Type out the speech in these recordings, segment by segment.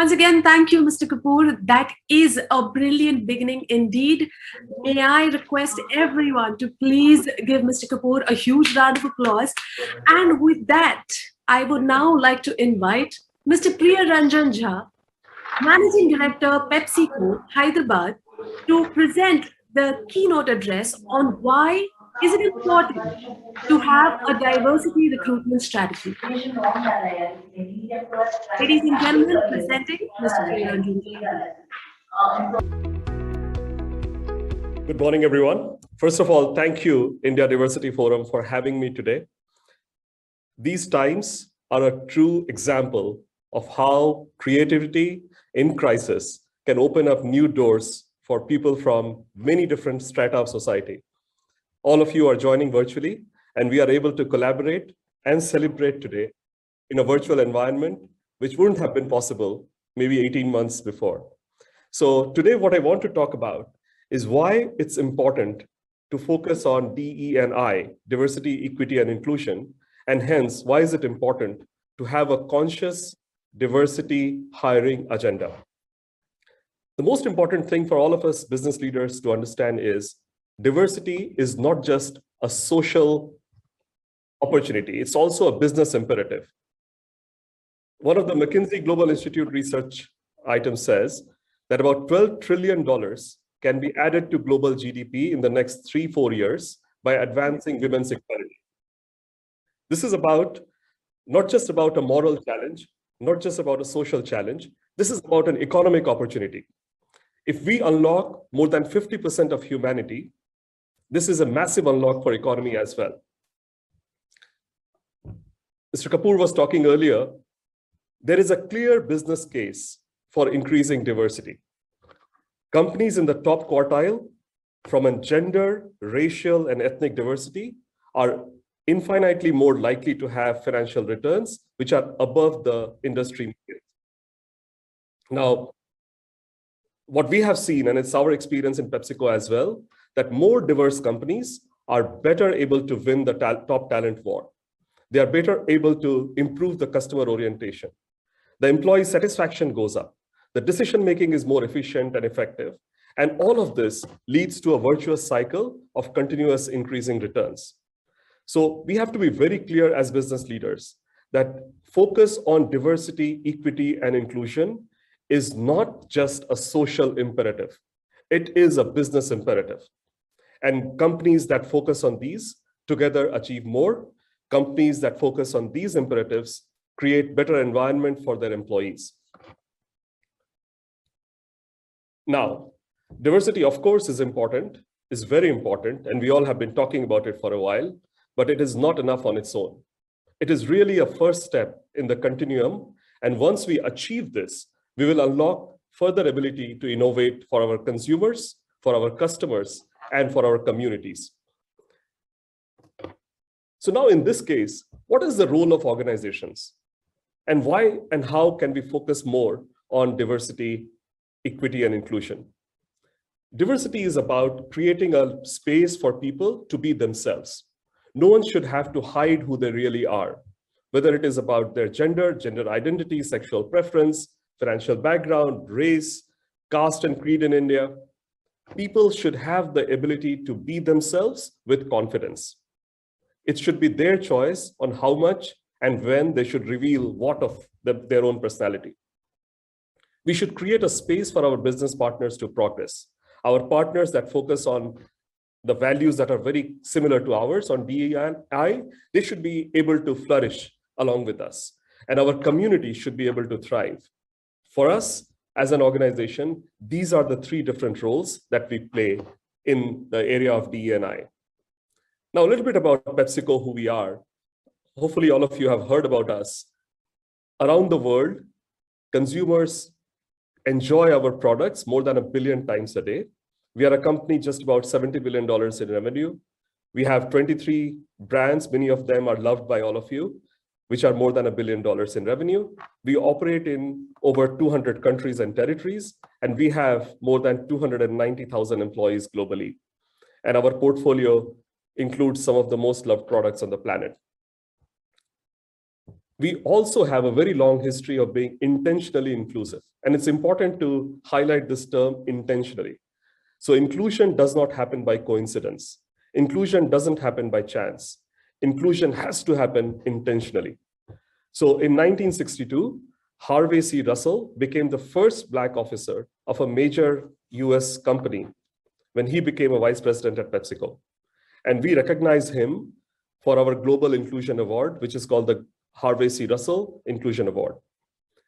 Once again, thank you, Mr. Kapoor. That is a brilliant beginning indeed. May I request everyone to please give Mr. Kapoor a huge round of applause. And with that, I would now like to invite Mr. Priyaranjan Jha, Managing Director, PepsiCo, Hyderabad, to present the keynote address on why is it important to have a diversity recruitment strategy. Ladies and gentlemen, presenting Mr. Priyaranjan Jha. Good morning, everyone. First of all, thank you, India Diversity Forum, for having me today. These times are a true example of how creativity in crisis can open up new doors for people from many different strata of society. All of you are joining virtually, and we are able to collaborate and celebrate today in a virtual environment, which wouldn't have been possible maybe 18 months before. So today, what I want to talk about is why it's important to focus on DE&I, diversity, equity, and inclusion, and hence, why is it important to have a conscious diversity hiring agenda. The most important thing for all of us business leaders to understand is diversity is not just a social opportunity, it's also a business imperative. One of the McKinsey Global Institute research items says that about $12 trillion can be added to global GDP in the next 3-4 years by advancing women's equality. This is not just about a moral challenge, not just about a social challenge. This is about an economic opportunity. If we unlock more than 50% of humanity, this is a massive unlock for economy as well. Mr. Kapoor was talking earlier. There is a clear business case for increasing diversity. Companies in the top quartile from a gender, racial, and ethnic diversity are infinitely more likely to have financial returns, which are above the industry median. Now, what we have seen, and it's our experience in PepsiCo as well, that more diverse companies are better able to win the top talent war. They are better able to improve the customer orientation. The employee satisfaction goes up. The decision-making is more efficient and effective. And all of this leads to a virtuous cycle of continuous increasing returns. So we have to be very clear as business leaders that focus on diversity, equity, and inclusion is not just a social imperative. It is a business imperative. And companies that focus on these together achieve more. Companies that focus on these imperatives create better environment for their employees. Now, diversity, of course, is important, is very important, and we all have been talking about it for a while, but it is not enough on its own. It is really a first step in the continuum, and once we achieve this, we will unlock further ability to innovate for our consumers, for our customers, and for our communities. So now in this case, what is the role of organizations? And why and how can we focus more on diversity, equity, and inclusion? Diversity is about creating a space for people to be themselves. No one should have to hide who they really are, whether it is about their gender, gender identity, sexual preference, financial background, race, caste, and creed in India. People should have the ability to be themselves with confidence. It should be their choice on how much and when they should reveal what of their own personality. We should create a space for our business partners to progress. Our partners that focus on the values that are very similar to ours on DEI, they should be able to flourish along with us. And our community should be able to thrive. For us, as an organization, these are the 3 different roles that we play in the area of DE&I. Now, a little bit about PepsiCo, who we are. Hopefully, all of you have heard about us. Around the world, consumers enjoy our products more than 1 billion times a day. We are a company just about $70 billion in revenue. We have 23 brands. Many of them are loved by all of you, which are more than $1 billion in revenue. We operate in over 200 countries and territories, and we have more than 290,000 employees globally. And our portfolio includes some of the most loved products on the planet. We also have a very long history of being intentionally inclusive. And it's important to highlight this term intentionally. So inclusion does not happen by coincidence. Inclusion doesn't happen by chance. Inclusion has to happen intentionally. So in 1962, Harvey C. Russell became the first Black officer of a major US company when he became a vice president at PepsiCo. And we recognize him for our Global Inclusion Award, which is called the Harvey C. Russell Inclusion Award.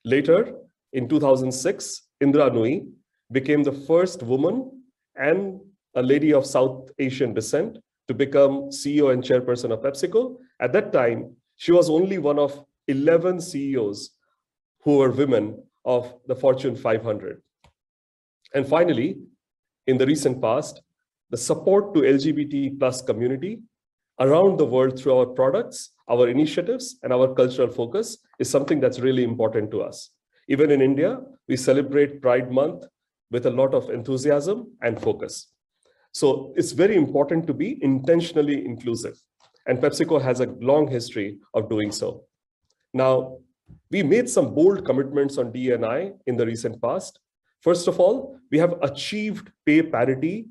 Later, in 2006, Indra Nooyi became the first woman and a lady of South Asian descent to become CEO and chairperson of PepsiCo. At that time, she was only one of 11 CEOs who were women of the Fortune 500. And finally, in the recent past, the support to LGBT plus community around the world through our products, our initiatives, and our cultural focus is something that's really important to us. Even in India, we celebrate Pride Month with a lot of enthusiasm and focus. So it's very important to be intentionally inclusive. And PepsiCo has a long history of doing so. Now, we made some bold commitments on D&I in the recent past. First of all, we have achieved pay parity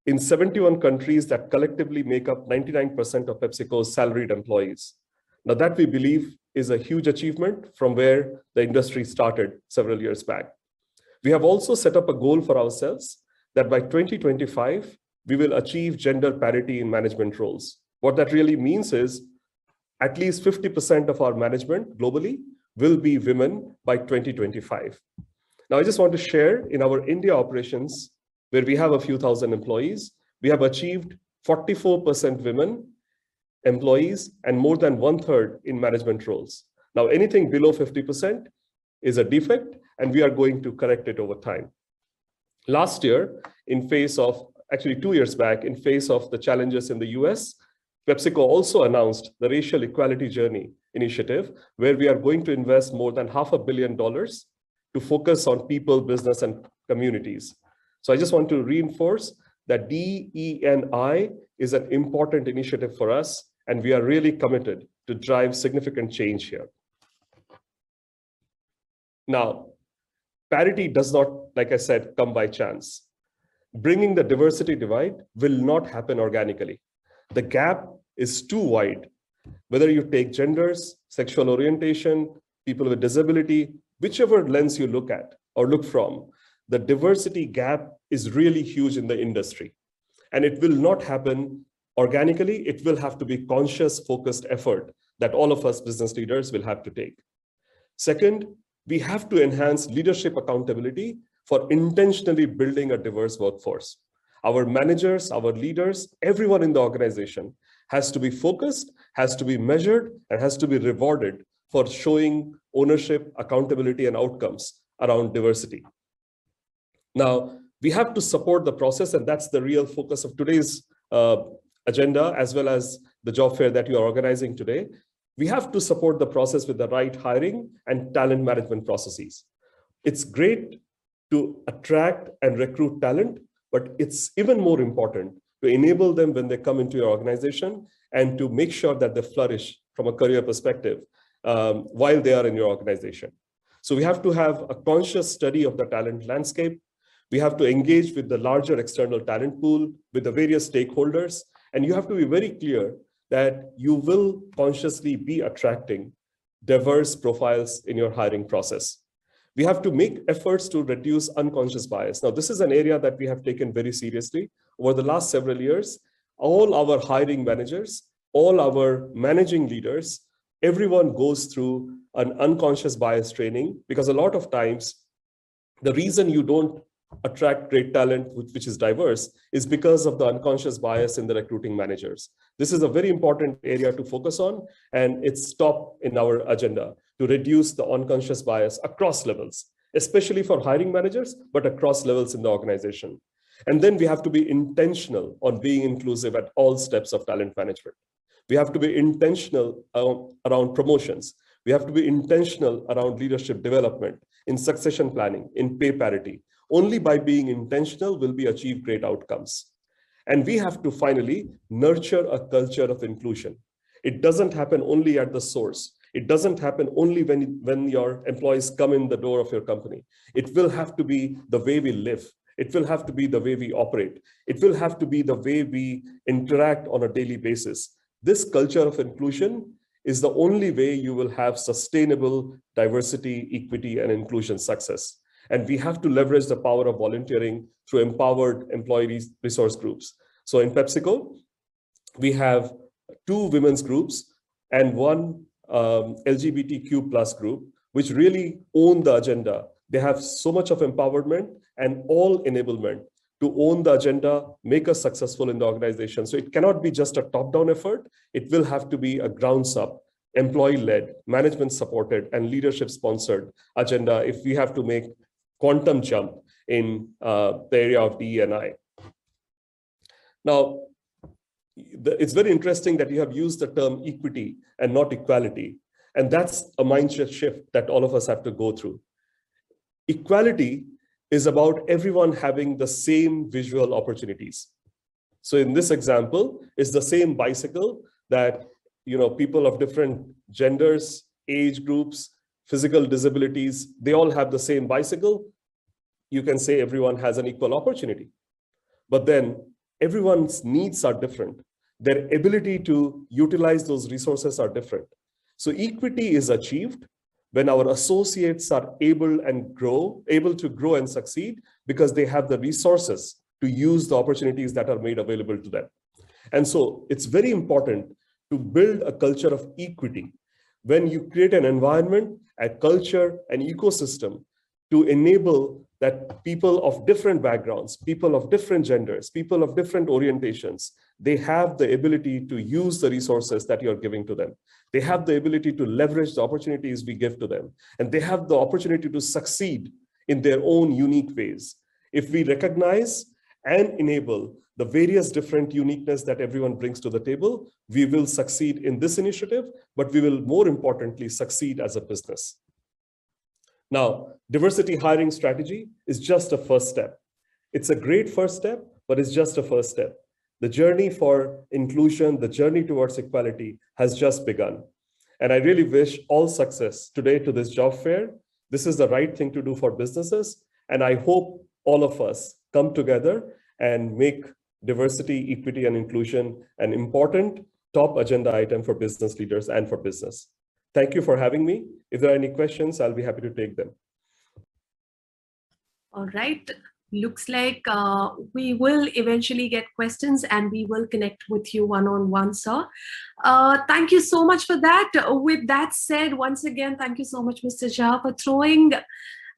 in 71 countries that collectively make up 99% of PepsiCo's salaried employees. Now that we believe is a huge achievement from where the industry started several years back. We have also set up a goal for ourselves that by 2025, we will achieve gender parity in management roles. What that really means is at least 50% of our management globally will be women by 2025. Now, I just want to share in our India operations, where we have a few thousand employees, we have achieved 44% women employees and more than 1/3 in management roles. Now, anything below 50% is a defect, and we are going to correct it over time. Last year, in face of, actually 2 years back, in face of the challenges in the US, PepsiCo also announced the Racial Equality Journey initiative, where we are going to invest more than $500 million to focus on people, business, and communities. So I just want to reinforce that DE&I is an important initiative for us, and we are really committed to drive significant change here. Now, parity does not, like I said, come by chance. Bringing the diversity divide will not happen organically. The gap is too wide. Whether you take genders, sexual orientation, people with disability, whichever lens you look at or look from, the diversity gap is really huge in the industry. And it will not happen organically. It will have to be conscious, focused effort that all of us business leaders will have to take. Second, we have to enhance leadership accountability for intentionally building a diverse workforce. Our managers, our leaders, everyone in the organization has to be focused, has to be measured, and has to be rewarded for showing ownership, accountability, and outcomes around diversity. Now, we have to support the process, and that's the real focus of today's agenda, as well as the job fair that you are organizing today. We have to support the process with the right hiring and talent management processes. It's great to attract and recruit talent, but it's even more important to enable them when they come into your organization and to make sure that they flourish from a career perspective while they are in your organization. So we have to have a conscious study of the talent landscape. We have to engage with the larger external talent pool, with the various stakeholders, and you have to be very clear that you will consciously be attracting diverse profiles in your hiring process. We have to make efforts to reduce unconscious bias. Now, this is an area that we have taken very seriously. Over the last several years, all our hiring managers, all our managing leaders, everyone goes through an unconscious bias training, because a lot of times, the reason you don't attract great talent, which is diverse, is because of the unconscious bias in the recruiting managers. This is a very important area to focus on, and it's top in our agenda to reduce the unconscious bias across levels, especially for hiring managers, but across levels in the organization. And then we have to be intentional on being inclusive at all steps of talent management. We have to be intentional around promotions. We have to be intentional around leadership development, in succession planning, in pay parity. Only by being intentional will we achieve great outcomes. And we have to finally nurture a culture of inclusion. It doesn't happen only at the source. It doesn't happen only when your employees come in the door of your company. It will have to be the way we live. It will have to be the way we operate. It will have to be the way we interact on a daily basis. This culture of inclusion is the only way you will have sustainable diversity, equity, and inclusion success. And we have to leverage the power of volunteering through empowered employee resource groups. So in PepsiCo, we have 2 women's groups and 1 LGBTQ plus group, which really own the agenda. They have so much of empowerment and all enablement to own the agenda, make us successful in the organization. So it cannot be just a top-down effort. It will have to be a grounds-up, employee-led, management-supported, and leadership-sponsored agenda if we have to make quantum jump in the area of DE&I. Now, it's very interesting that you have used the term equity and not equality. And that's a mindset shift that all of us have to go through. Equality is about everyone having the same visual opportunities. So in this example, it's the same bicycle that people of different genders, age groups, physical disabilities, they all have the same bicycle. You can say everyone has an equal opportunity. But then everyone's needs are different. Their ability to utilize those resources are different. So equity is achieved when our associates are able to grow and succeed because they have the resources to use the opportunities that are made available to them. And so it's very important to build a culture of equity. When you create an environment, a culture, an ecosystem to enable that people of different backgrounds, people of different genders, people of different orientations, they have the ability to use the resources that you're giving to them. They have the ability to leverage the opportunities we give to them. And they have the opportunity to succeed in their own unique ways. If we recognize and enable the various different uniqueness that everyone brings to the table, we will succeed in this initiative, but we will more importantly succeed as a business. Now, diversity hiring strategy is just a first step. It's a great first step, but it's just a first step. The journey for inclusion, the journey towards equality has just begun. And I really wish all success today to this job fair. This is the right thing to do for businesses. And I hope all of us come together and make diversity, equity, and inclusion an important top agenda item for business leaders and for business. Thank you for having me. If there are any questions, I'll be happy to take them. All right. Looks like we will eventually get questions and we will connect with you one-on-one, sir. Thank you so much for that. With that said, once again, thank you so much, Mr. Jha, for throwing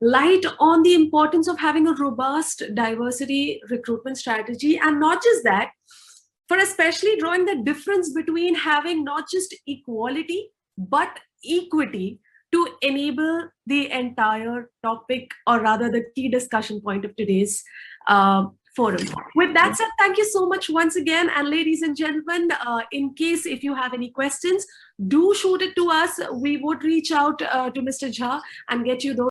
light on the importance of having a robust diversity recruitment strategy. And not just that, for especially drawing the difference between having not just equality, but equity to enable the entire topic, or rather the key discussion point of today's forum. With that said, thank you so much once again. And ladies and gentlemen, in case if you have any questions, do shoot it to us. We would reach out to Mr. Jha and get you those.